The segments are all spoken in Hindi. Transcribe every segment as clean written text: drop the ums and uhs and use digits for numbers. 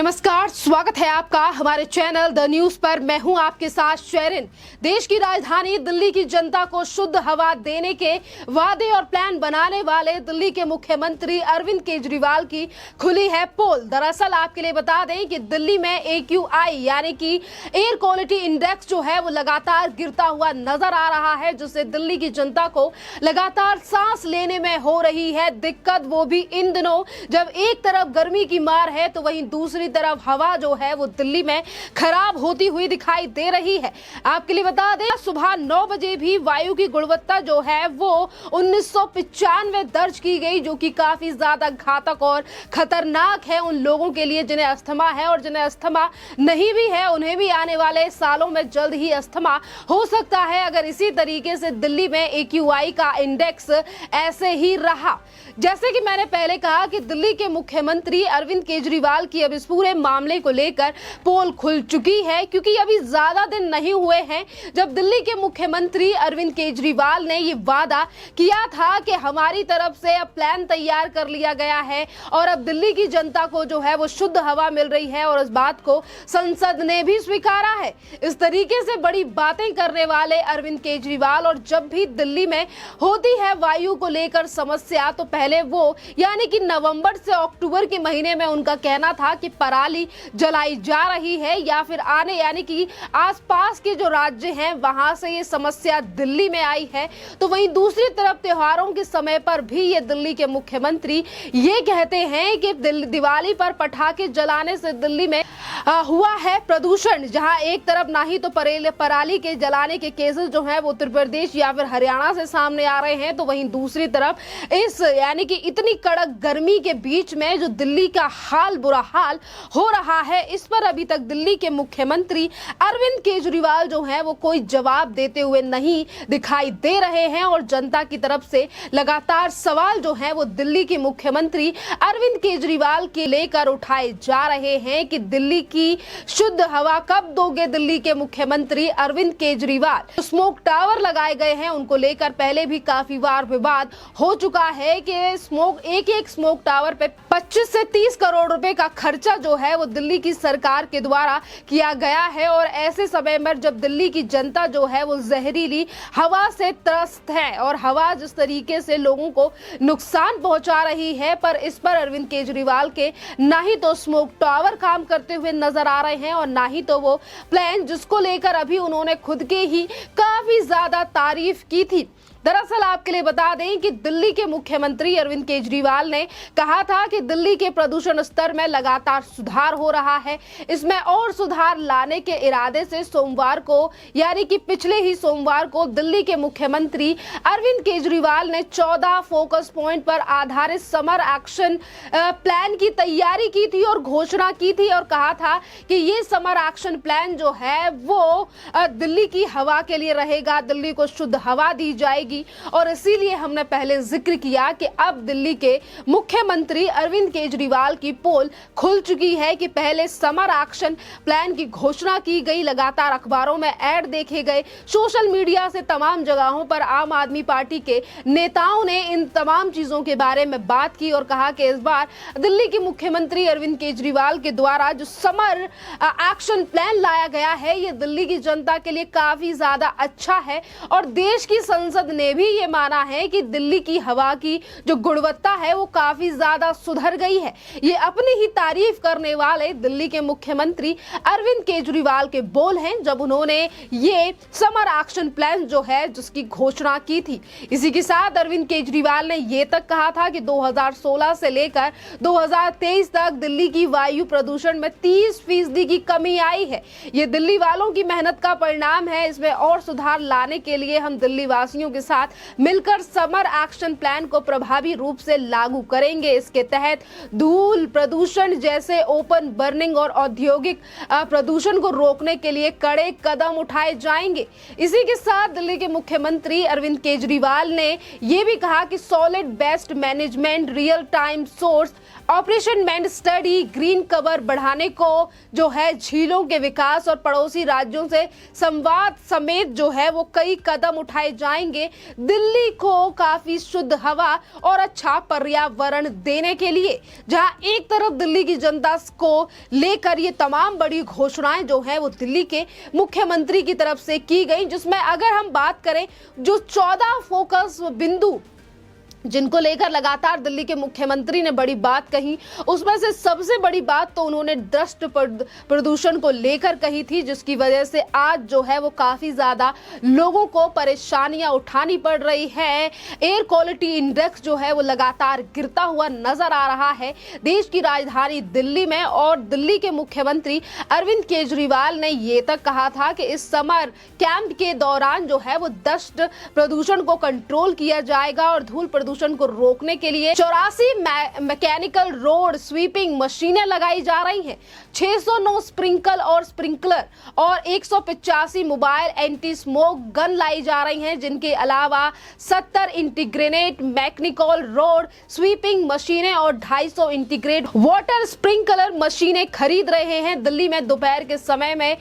नमस्कार, स्वागत है आपका हमारे चैनल द न्यूज पर। मैं हूं आपके साथ शेरिन। देश की राजधानी दिल्ली की जनता को शुद्ध हवा देने के वादे और प्लान बनाने वाले दिल्ली के मुख्यमंत्री अरविंद केजरीवाल की खुली है पोल। दरअसल आपके लिए बता दें कि दिल्ली में AQI यानी कि एयर क्वालिटी इंडेक्स जो है वो लगातार गिरता हुआ नजर आ रहा है, जिससे दिल्ली की जनता को लगातार सांस लेने में हो रही है दिक्कत। वो भी इन दिनों जब एक तरफ गर्मी की मार है तो वहीं दूसरी तरफ हवा जो है वो दिल्ली में खराब होती हुई दिखाई दे रही है। आपके लिए बता दें सुबह 9 बजे भी वायु की गुणवत्ता जो है वो 1995 दर्ज की गई, जो कि काफी ज्यादा घातक और खतरनाक है उन लोगों के लिए जिन्हें अस्थमा है, और जिन्हें अस्थमा नहीं भी है उन्हें भी आने वाले सालों में जल्द ही अस्थमा हो सकता है अगर इसी तरीके से दिल्ली में AQI का इंडेक्स ऐसे ही रहा। जैसे कि मैंने पहले कहा कि दिल्ली के मुख्यमंत्री अरविंद केजरीवाल की अब इस पूरे मामले को लेकर पोल खुल चुकी है, क्योंकि अभी ज्यादा दिन नहीं हुए हैं जब दिल्ली के मुख्यमंत्री अरविंद केजरीवाल ने ये वादा किया था कि हमारी तरफ से अब प्लान तैयार कर लिया गया है और अब दिल्ली की जनता को जो है वो शुद्ध हवा मिल रही है, और इस बात को संसद ने भी स्वीकारा है। इस तरीके से बड़ी बातें करने वाले अरविंद केजरीवाल, और जब भी दिल्ली में होती है वायु को लेकर समस्या तो पहले वो यानी कि नवंबर से अक्टूबर के महीने में उनका कहना था कि पराली जलाई जा रही है, या फिर आने यानी कि आसपास के जो राज्य हैं वहां से ये समस्या दिल्ली में आई है। तो वहीं दूसरी तरफ त्योहारों के समय पर भी ये दिल्ली के मुख्यमंत्री ये कहते हैं कि दिवाली पर पटाखे जलाने से दिल्ली में हुआ है प्रदूषण। जहां एक तरफ ना ही तो पराली के जलाने के केसेस जो है वो उत्तर प्रदेश या फिर हरियाणा से सामने आ रहे हैं, तो वहीं दूसरी तरफ इस यानी कि इतनी कड़क गर्मी के बीच में जो दिल्ली का बुरा हाल हो रहा है, इस पर अभी तक दिल्ली के मुख्यमंत्री अरविंद केजरीवाल जो हैं वो कोई जवाब देते हुए नहीं दिखाई दे रहे हैं। और जनता की तरफ से लगातार सवाल जो हैं वो दिल्ली के मुख्यमंत्री अरविंद केजरीवाल के लेकर उठाए जा रहे हैं कि दिल्ली की शुद्ध हवा कब दोगे दिल्ली के मुख्यमंत्री अरविंद केजरीवाल। स्मोक टावर लगाए गए हैं उनको लेकर पहले भी काफी बार विवाद हो चुका है कि एक स्मोक टावर पे 25 से 30 करोड़ रुपए का खर्चा जो है वो दिल्ली की सरकार के द्वारा किया गया है, और ऐसे समय में जब दिल्ली की जनता जो है वो जहरीली हवा से त्रस्त है और हवा जिस तरीके से लोगों को नुकसान पहुंचा रही है, पर इस पर अरविंद केजरीवाल के ना ही तो स्मोक टावर काम करते हुए नजर आ रहे हैं और ना ही तो वो प्लान जिसको लेकर अभी उन्होंने खुद के ही काफी ज्यादा तारीफ की थी। दरअसल आपके लिए बता दें कि दिल्ली के मुख्यमंत्री अरविंद केजरीवाल ने कहा था कि दिल्ली के प्रदूषण स्तर में लगातार सुधार हो रहा है। इसमें और सुधार लाने के इरादे से सोमवार को यानी कि पिछले ही सोमवार को दिल्ली के मुख्यमंत्री अरविंद केजरीवाल ने 14 फोकस पॉइंट पर आधारित समर एक्शन प्लान की तैयारी की थी और घोषणा की थी, और कहा था कि ये समर एक्शन प्लान जो है वो दिल्ली की हवा के लिए रहेगा, दिल्ली को शुद्ध हवा दी जाएगी। और इसीलिए हमने पहले जिक्र किया कि अब दिल्ली के मुख्यमंत्री अरविंद केजरीवाल की पोल खुल चुकी है कि पहले समर एक्शन प्लान की घोषणा की गई, लगातार अखबारों में ऐड देखे गए, सोशल मीडिया से तमाम जगहों पर आम आदमी पार्टी के नेताओं ने इन तमाम चीजों के बारे में बात की और कहा कि इस बार दिल्ली के मुख्यमंत्री अरविंद केजरीवाल के द्वारा जो समर एक्शन प्लान लाया गया है ये दिल्ली की जनता के लिए काफी ज्यादा अच्छा है। और देश की संसद ने भी ये माना है कि दिल्ली की हवा की जो गुणवत्ता है वो काफी ज्यादा सुधर गई है। ये अपनी ही तारीफ करने वाले दिल्ली के मुख्यमंत्री अरविंद केजरीवाल के बोल हैं जब उन्होंने ये समर एक्शन प्लान जो है जिसकी घोषणा की थी। इसी के साथ अरविंद केजरीवाल ने ये तक कहा था कि 2016 से लेकर 2023 तक दिल्ली की वायु प्रदूषण में 30% की कमी आई है। ये दिल्ली वालों की मेहनत का परिणाम है। इसमें और सुधार लाने के लिए हम दिल्ली वासियों के साथ मिलकर समर एक्शन प्लान को प्रभावी रूप से लागू करेंगे। इसके तहत धूल प्रदूषण जैसे ओपन बर्निंग और औद्योगिक प्रदूषण को रोकने के लिए कड़े कदम उठाए जाएंगे। इसी के साथ दिल्ली के मुख्यमंत्री अरविंद केजरीवाल ने यह भी कहा कि solid waste management, real time source operation study, green cover बढ़ाने को जो है झीलों के विकास और पड़ोसी राज्यों से संवाद समेत जो है वो कई कदम उठाए जाएंगे दिल्ली को काफी शुद्ध हवा और अच्छा पर्यावरण देने के लिए, जहां एक तरफ दिल्ली की जनता को लेकर ये तमाम बड़ी घोषणाएं जो है वो दिल्ली के मुख्यमंत्री की तरफ से की गई, जिसमें अगर हम बात करें जो 14 फोकस बिंदु जिनको लेकर लगातार दिल्ली के मुख्यमंत्री ने बड़ी बात कही, उसमें से सबसे बड़ी बात तो उन्होंने दस्त प्रदूषण को लेकर कही थी, जिसकी वजह से आज जो है वो काफी ज्यादा लोगों को परेशानियां उठानी पड़ रही है। एयर क्वालिटी इंडेक्स जो है वो लगातार गिरता हुआ नजर आ रहा है देश की राजधानी दिल्ली में। और दिल्ली के मुख्यमंत्री अरविंद केजरीवाल ने ये तक कहा था कि इस समर कैंप के दौरान जो है वो दस्त प्रदूषण को कंट्रोल किया जाएगा और धूल प्रदूषण को रोकने के लिए 84 मैकेनिकल रोड स्वीपिंग मशीनें लगाई जा रही हैं, 609 स्प्रिंकलर और 185 मोबाइल एंटी स्मोक गन लाई जा रही हैं, जिनके अलावा 70 इंटीग्रेटेड मैकेनिकल रोड स्वीपिंग मशीनें और 250 इंटीग्रेटेड वाटर स्प्रिंकलर मशीनें खरीद रहे हैं। दिल्ली में दोपहर के समय में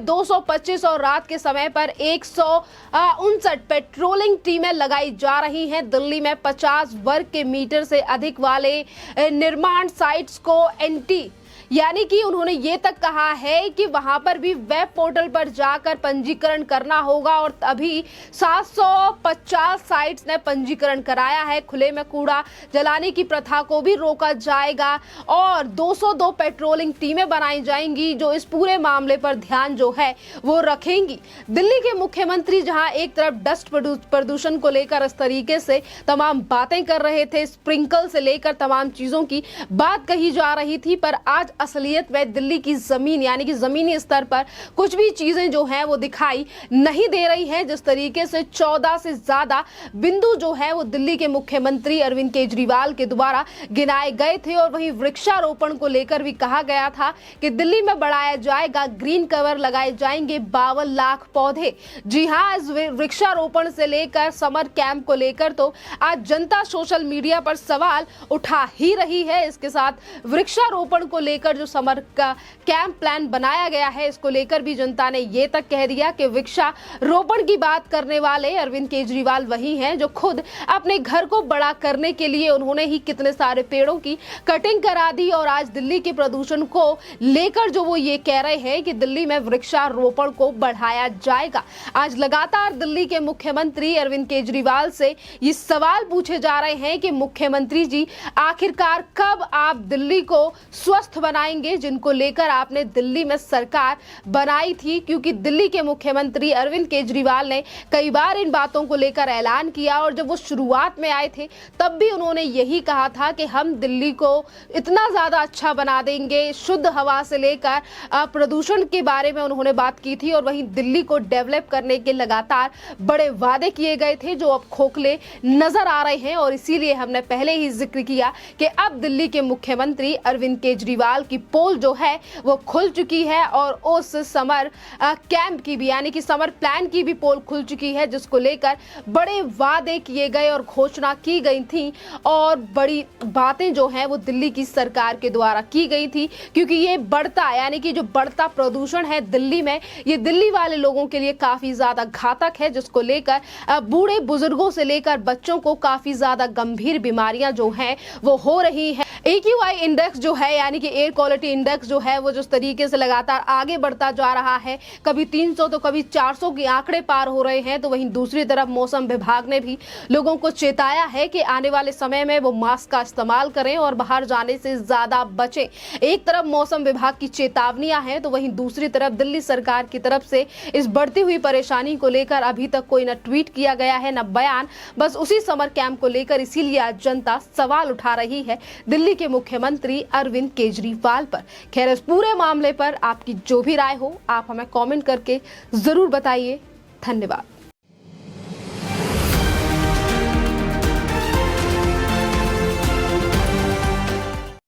225 और रात के समय पर 159 पेट्रोलिंग टीमें लगाई जा रही हैं। दिल्ली में 50 वर्ग के मीटर से अधिक वाले निर्माण साइट्स को एंटी यानी कि उन्होंने ये तक कहा है कि वहां पर भी वेब पोर्टल पर जाकर पंजीकरण करना होगा और अभी 750 साइट्स ने पंजीकरण कराया है। खुले में कूड़ा जलाने की प्रथा को भी रोका जाएगा और 202 पेट्रोलिंग टीमें बनाई जाएंगी जो इस पूरे मामले पर ध्यान जो है वो रखेंगी। दिल्ली के मुख्यमंत्री जहां एक तरफ डस्ट प्रदूषण को लेकर इस तरीके से तमाम बातें कर रहे थे, स्प्रिंकल से लेकर तमाम चीजों की बात कही जा रही थी, पर आज असलियत में दिल्ली की जमीन यानी कि जमीनी स्तर पर कुछ भी चीजें जो हैं वो दिखाई नहीं दे रही हैं। जिस तरीके से 14 से ज्यादा बिंदु जो है वो दिल्ली के मुख्यमंत्री अरविंद केजरीवाल के द्वारा गिनाए गए थे और वहीं वृक्षारोपण को लेकर भी कहा गया था कि दिल्ली में बढ़ाया जाएगा ग्रीन कवर, लगाए जाएंगे 52 लाख पौधे। जी हाँ, इस वृक्षारोपण से लेकर समर कैंप को लेकर तो आज जनता सोशल मीडिया पर सवाल उठा ही रही है। इसके साथ वृक्षारोपण को लेकर जो समर का कैंप प्लान बनाया गया है, इसको लेकर भी जनता ने ये तक कह दिया कि वृक्षारोपण की बात करने वाले अरविंद केजरीवाल वही हैं जो खुद अपने घर को बड़ा करने के लिए उन्होंने ही कितने सारे पेड़ों की कटिंग करा दी और आज दिल्ली के प्रदूषण को लेकर जो वो ये कह रहे हैं कि दिल्ली में वृक्षारोपण को बढ़ाया जाएगा। आज लगातार दिल्ली के मुख्यमंत्री अरविंद केजरीवाल से ये सवाल पूछे जा रहे हैं कि मुख्यमंत्री जी आखिरकार कब आप दिल्ली को स्वस्थ बनाएंगे, जिनको लेकर आपने दिल्ली में सरकार बनाई थी, क्योंकि दिल्ली के मुख्यमंत्री अरविंद केजरीवाल ने कई बार इन बातों को लेकर ऐलान किया और जब वो शुरुआत में आए थे तब भी उन्होंने यही कहा था कि हम दिल्ली को इतना ज्यादा अच्छा बना देंगे, शुद्ध हवा से लेकर प्रदूषण के बारे में उन्होंने बात की थी और वहीं दिल्ली को डेवलप करने के लगातार बड़े वादे किए गए थे जो अब खोखले नजर आ रहे हैं। और इसीलिए हमने पहले ही जिक्र किया कि अब दिल्ली के मुख्यमंत्री अरविंद केजरीवाल की पोल जो है वो खुल चुकी है और उस समर कैंप की भी यानी कि समर प्लान की भी पोल खुल चुकी है, जिसको लेकर बड़े वादे किए गए और घोषणा की गई थी और बड़ी बातें जो हैं वो दिल्ली की सरकार के द्वारा की गई थी। क्योंकि ये बढ़ता यानी कि जो बढ़ता प्रदूषण है दिल्ली में, ये दिल्ली वाले लोगों के लिए काफी ज्यादा घातक है, जिसको लेकर बूढ़े बुजुर्गों से लेकर बच्चों को काफी ज्यादा गंभीर बीमारियां जो हैं वो हो रही है। AQI इंडेक्स जो है यानी कि एयर क्वालिटी इंडेक्स जो है वो जिस तरीके से लगातार आगे बढ़ता जा रहा है, कभी 300 तो कभी 400 के आंकड़े पार हो रहे हैं, तो वहीं दूसरी तरफ मौसम विभाग ने भी लोगों को चेताया है कि आने वाले समय में वो मास्क का इस्तेमाल करें और बाहर जाने से ज्यादा बचें। एक तरफ मौसम विभाग की चेतावनियां हैं तो वहीं दूसरी तरफ दिल्ली सरकार की तरफ से इस बढ़ती हुई परेशानी को लेकर अभी तक कोई न ट्वीट किया गया है न बयान, बस उसी समर कैंप को लेकर। इसीलिए आज जनता सवाल उठा रही है दिल्ली के मुख्यमंत्री अरविंद केजरीवाल पर। खैर, इस पूरे मामले पर आपकी जो भी राय हो आप हमें कमेंट करके जरूर बताइए। धन्यवाद।